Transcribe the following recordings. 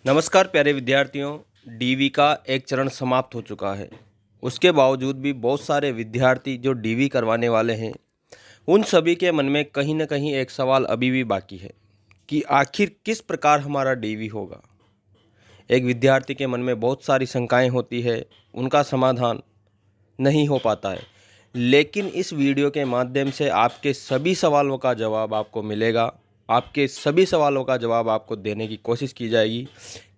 नमस्कार प्यारे विद्यार्थियों। डीवी का एक चरण समाप्त हो चुका है। उसके बावजूद भी बहुत सारे विद्यार्थी जो डीवी करवाने वाले हैं, उन सभी के मन में कहीं ना कहीं एक सवाल अभी भी बाकी है कि आखिर किस प्रकार हमारा डीवी होगा। एक विद्यार्थी के मन में बहुत सारी शंकाएं होती है, उनका समाधान नहीं हो पाता है। लेकिन इस वीडियो के माध्यम से आपके सभी सवालों का जवाब आपको मिलेगा। आपके सभी सवालों का जवाब आपको देने की कोशिश की जाएगी,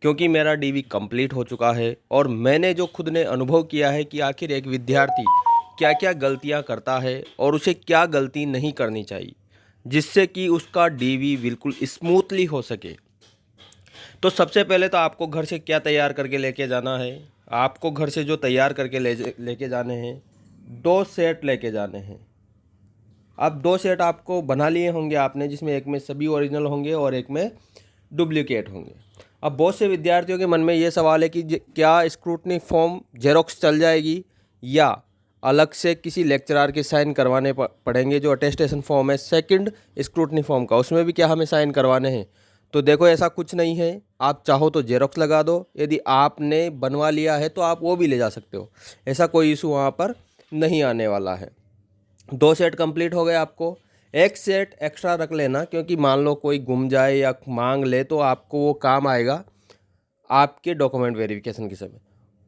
क्योंकि मेरा डीवी कंप्लीट हो चुका है और मैंने जो खुद ने अनुभव किया है कि आखिर एक विद्यार्थी क्या क्या गलतियां करता है और उसे क्या गलती नहीं करनी चाहिए, जिससे कि उसका डीवी बिल्कुल स्मूथली हो सके। तो सबसे पहले तो आपको घर से क्या तैयार करके लेके जाना है। आपको घर से जो तैयार करके लेके जाने हैं, 2 सेट लेके जाने हैं। अब 2 सेट आपको बना लिए होंगे आपने, जिसमें एक में सभी ओरिजिनल होंगे और एक में डुप्लीकेट होंगे। अब बहुत से विद्यार्थियों के मन में ये सवाल है कि क्या स्क्रूटनी फॉर्म जेरोक्स चल जाएगी या अलग से किसी लेक्चरर के साइन करवाने पड़ेंगे। जो अटेस्टेशन फॉर्म है सेकंड स्क्रूटनी फॉर्म का, उसमें भी क्या हमें साइन करवाने हैं। तो देखो, ऐसा कुछ नहीं है। आप चाहो तो जेरोक्स लगा दो, यदि आपने बनवा लिया है तो आप वो भी ले जा सकते हो। ऐसा कोई इशू वहाँ पर नहीं आने वाला है। 2 सेट कंप्लीट हो गए। आपको एक सेट एक्स्ट्रा रख लेना, क्योंकि मान लो कोई गुम जाए या मांग ले तो आपको वो काम आएगा आपके डॉक्यूमेंट वेरिफिकेशन के समय।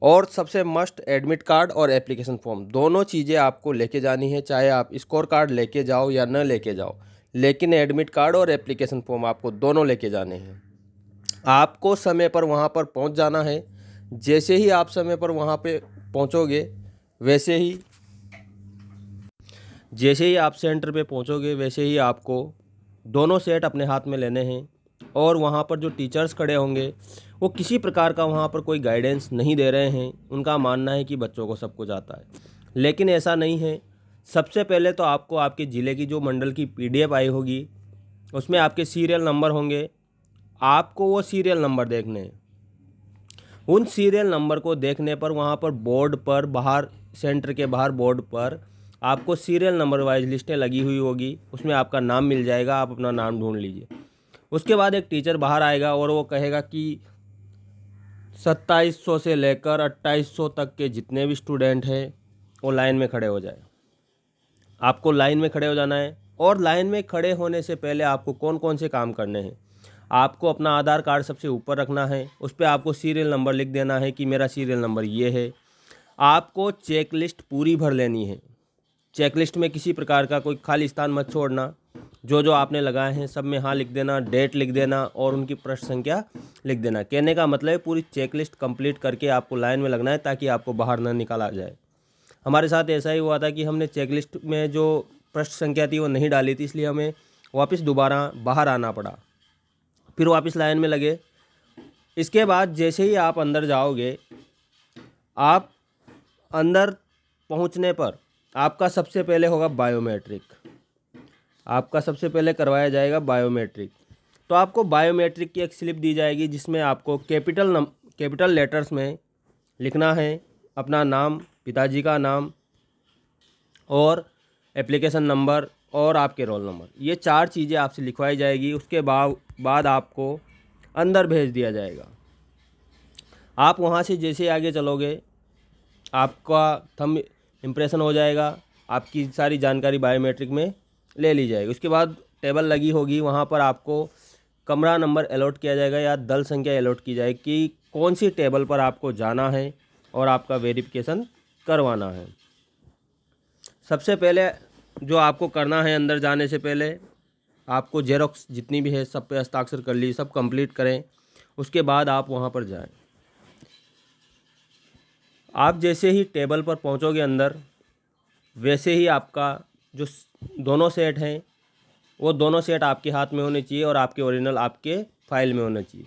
और सबसे मस्ट एडमिट कार्ड और एप्लीकेशन फॉर्म, दोनों चीज़ें आपको लेके जानी है। चाहे आप स्कोर कार्ड लेके जाओ या न लेके जाओ, लेकिन एडमिट कार्ड और एप्लीकेशन फॉर्म आपको दोनों लेके जाने हैं। आपको समय पर वहाँ पर पहुँच जाना है। जैसे ही आप समय पर वहाँ पे पहुँचोगे, जैसे ही आप सेंटर पे पहुंचोगे, वैसे ही आपको दोनों सेट अपने हाथ में लेने हैं। और वहाँ पर जो टीचर्स खड़े होंगे, वो किसी प्रकार का वहाँ पर कोई गाइडेंस नहीं दे रहे हैं। उनका मानना है कि बच्चों को सब कुछ आता है, लेकिन ऐसा नहीं है। सबसे पहले तो आपको आपके ज़िले की जो मंडल की PDF आई होगी, उसमें आपके सीरियल नंबर होंगे। आपको वो सीरियल नंबर देखने हैं। उन सीरियल नंबर को देखने पर वहाँ पर बोर्ड पर बाहर, सेंटर के बाहर बोर्ड पर आपको सीरियल नंबर वाइज लिस्टें लगी हुई होगी। उसमें आपका नाम मिल जाएगा, आप अपना नाम ढूंढ लीजिए। उसके बाद एक टीचर बाहर आएगा और वो कहेगा कि 2700 से लेकर 2800 तक के जितने भी स्टूडेंट हैं वो लाइन में खड़े हो जाए। आपको लाइन में खड़े हो जाना है। और लाइन में खड़े होने से पहले आपको कौन कौन से काम करने हैं। आपको अपना आधार कार्ड सबसे ऊपर रखना है, उस पर आपको सीरियल नंबर लिख देना है कि मेरा सीरियल नंबर ये है। आपको चेकलिस्ट पूरी भर लेनी है। चेकलिस्ट में किसी प्रकार का कोई खाली स्थान मत छोड़ना। जो जो आपने लगाए हैं सब में हाँ लिख देना, डेट लिख देना और उनकी पृष्ठ संख्या लिख देना। कहने का मतलब है पूरी चेकलिस्ट कंप्लीट करके आपको लाइन में लगना है, ताकि आपको बाहर ना निकाला जाए। हमारे साथ ऐसा ही हुआ था कि हमने चेकलिस्ट में जो पृष्ठ संख्या थी वो नहीं डाली थी, इसलिए हमें वापस दोबारा बाहर आना पड़ा। फिर वापस लाइन में लगे। इसके बाद जैसे ही आप अंदर जाओगे, आप अंदर पहुंचने पर आपका सबसे पहले होगा बायोमेट्रिक। आपका सबसे पहले करवाया जाएगा बायोमेट्रिक। तो आपको बायोमेट्रिक की एक स्लिप दी जाएगी, जिसमें आपको कैपिटल लेटर्स में लिखना है अपना नाम, पिताजी का नाम और एप्लीकेशन नंबर और आपके रोल नंबर। ये 4 चीज़ें आपसे लिखवाई जाएगी। उसके बाद आपको अंदर भेज दिया जाएगा। आप वहाँ से जैसे आगे चलोगे, आपका थंब इम्प्रेशन हो जाएगा, आपकी सारी जानकारी बायोमेट्रिक में ले ली जाएगी। उसके बाद टेबल लगी होगी, वहाँ पर आपको कमरा नंबर अलॉट किया जाएगा या दल संख्या अलॉट की जाएगी कि कौन सी टेबल पर आपको जाना है और आपका वेरिफिकेशन करवाना है। सबसे पहले जो आपको करना है, अंदर जाने से पहले आपको जेरोक्स जितनी भी है सब पे हस्ताक्षर कर लीजिए, सब कंप्लीट करें। उसके बाद आप वहाँ पर जाएं। आप जैसे ही टेबल पर पहुँचोगे अंदर, वैसे ही आपका जो दोनों सेट हैं वो दोनों सेट आपके हाथ में होने चाहिए और आपके ओरिजिनल आपके फाइल में होने चाहिए।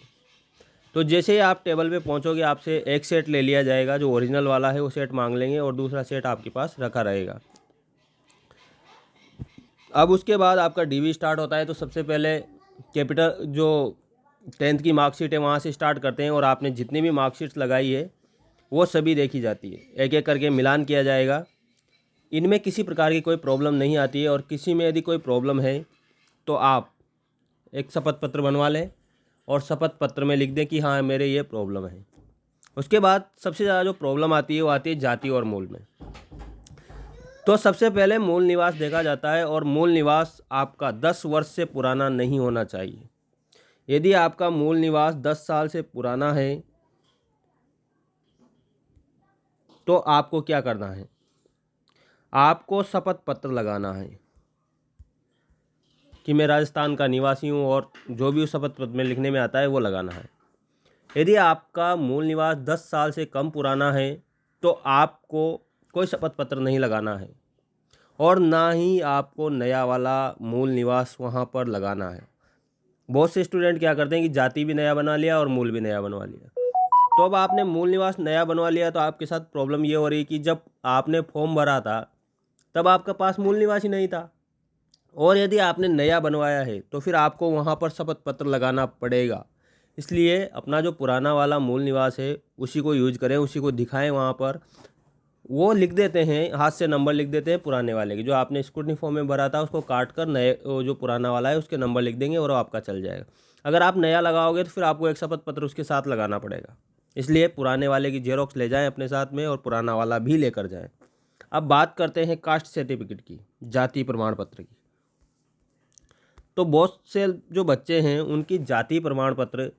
तो जैसे ही आप टेबल पे पहुँचोगे, आपसे एक सेट ले लिया जाएगा, जो ओरिजिनल वाला है वो सेट मांग लेंगे और दूसरा सेट आपके पास रखा रहेगा। अब उसके बाद आपका डीवी स्टार्ट होता है। तो सबसे पहले कैपिटल जो 10th की मार्कशीट है वहाँ से स्टार्ट करते हैं और आपने जितनी भी मार्कशीट्स लगाई है वो सभी देखी जाती है। एक एक करके मिलान किया जाएगा। इनमें किसी प्रकार की कोई प्रॉब्लम नहीं आती है और किसी में यदि कोई प्रॉब्लम है तो आप एक शपथ पत्र बनवा लें और शपथ पत्र में लिख दें कि हाँ मेरे ये प्रॉब्लम है। उसके बाद सबसे ज़्यादा जो प्रॉब्लम आती है वो आती है जाति और मूल में। तो सबसे पहले मूल निवास देखा जाता है और मूल निवास आपका 10 वर्ष से पुराना नहीं होना चाहिए। यदि आपका मूल निवास 10 साल से पुराना है तो आपको क्या करना है, आपको शपथ पत्र लगाना है कि मैं राजस्थान का निवासी हूँ, और जो भी उस शपथ पत्र में लिखने में आता है वो लगाना है। यदि आपका मूल निवास 10 साल से कम पुराना है तो आपको कोई शपथ पत्र नहीं लगाना है और ना ही आपको नया वाला मूल निवास वहाँ पर लगाना है। बहुत से स्टूडेंट क्या करते हैं कि जाति भी नया बना लिया और मूल भी नया बनवा लिया। तो अब आपने मूल निवास नया बनवा लिया तो आपके साथ प्रॉब्लम ये हो रही कि जब आपने फॉर्म भरा था तब आपके पास मूल निवास ही नहीं था, और यदि आपने नया बनवाया है तो फिर आपको वहाँ पर शपथ पत्र लगाना पड़ेगा। इसलिए अपना जो पुराना वाला मूल निवास है उसी को यूज करें, उसी को दिखाएं। वहाँ पर वो लिख देते हैं, हाथ से नंबर लिख देते हैं पुराने वाले के, जो आपने स्क्रूटनी फॉर्म में भरा था उसको काट कर नए जो पुराना वाला है उसके नंबर लिख देंगे और वो आपका चल जाएगा। अगर आप नया लगाओगे तो फिर आपको एक शपथ पत्र उसके साथ लगाना पड़ेगा। इसलिए पुराने वाले की जेरोक्स ले जाएं अपने साथ में और पुराना वाला भी लेकर जाएं। अब बात करते हैं कास्ट सर्टिफिकेट की, जाति प्रमाण पत्र की। तो बहुत से जो बच्चे हैं उनकी जाति प्रमाण पत्र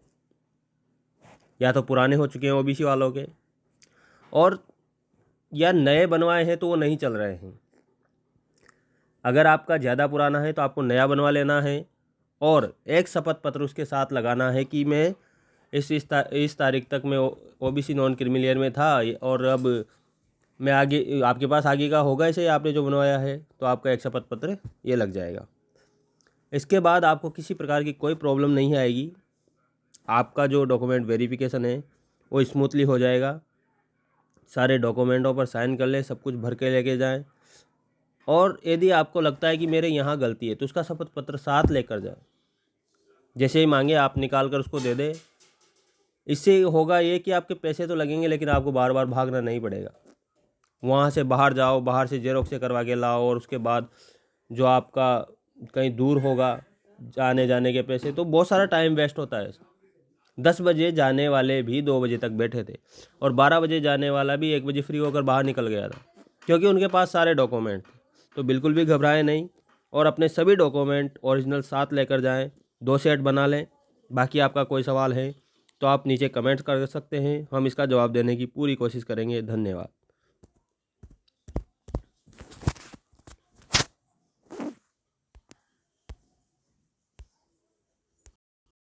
या तो पुराने हो चुके हैं ओबीसी वालों के, और या नए बनवाए हैं तो वो नहीं चल रहे हैं। अगर आपका ज़्यादा पुराना है तो आपको नया बनवा लेना है और एक शपथ पत्र उसके साथ लगाना है कि मैं इस तारीख तक मैं ओबीसी नॉन क्रिमिलियर में था, और अब मैं आगे, आपके पास आगे का होगा इसे आपने जो बनवाया है, तो आपका एक शपथ पत्र ये लग जाएगा। इसके बाद आपको किसी प्रकार की कोई प्रॉब्लम नहीं आएगी। आपका जो डॉक्यूमेंट वेरिफिकेशन है वो स्मूथली हो जाएगा। सारे डॉक्यूमेंटों पर साइन कर लें, सब कुछ भर के लेके जाएं, और यदि आपको लगता है कि मेरे यहाँ गलती है तो उसका शपथ पत्र साथ लेकर जाएं। जैसे ही मांगे आप निकाल कर उसको दे दें। इससे होगा ये कि आपके पैसे तो लगेंगे लेकिन आपको बार बार भागना नहीं पड़ेगा। वहाँ से बाहर जाओ, बाहर से जेरोक्स से करवा के लाओ, और उसके बाद जो आपका कहीं दूर होगा आने जाने के पैसे, तो बहुत सारा टाइम वेस्ट होता है। 10 बजे जाने वाले भी 2 बजे तक बैठे थे और 12 बजे जाने वाला भी 1 बजे फ्री होकर बाहर निकल गया था, क्योंकि उनके पास सारे डॉक्यूमेंट थे। तो बिल्कुल भी घबराएं नहीं और अपने सभी डॉक्यूमेंट ओरिजिनल साथ लेकर जाएं। 2 सेट बना लें। बाकी आपका कोई सवाल है तो आप नीचे कमेंट कर सकते हैं, हम इसका जवाब देने की पूरी कोशिश करेंगे। धन्यवाद।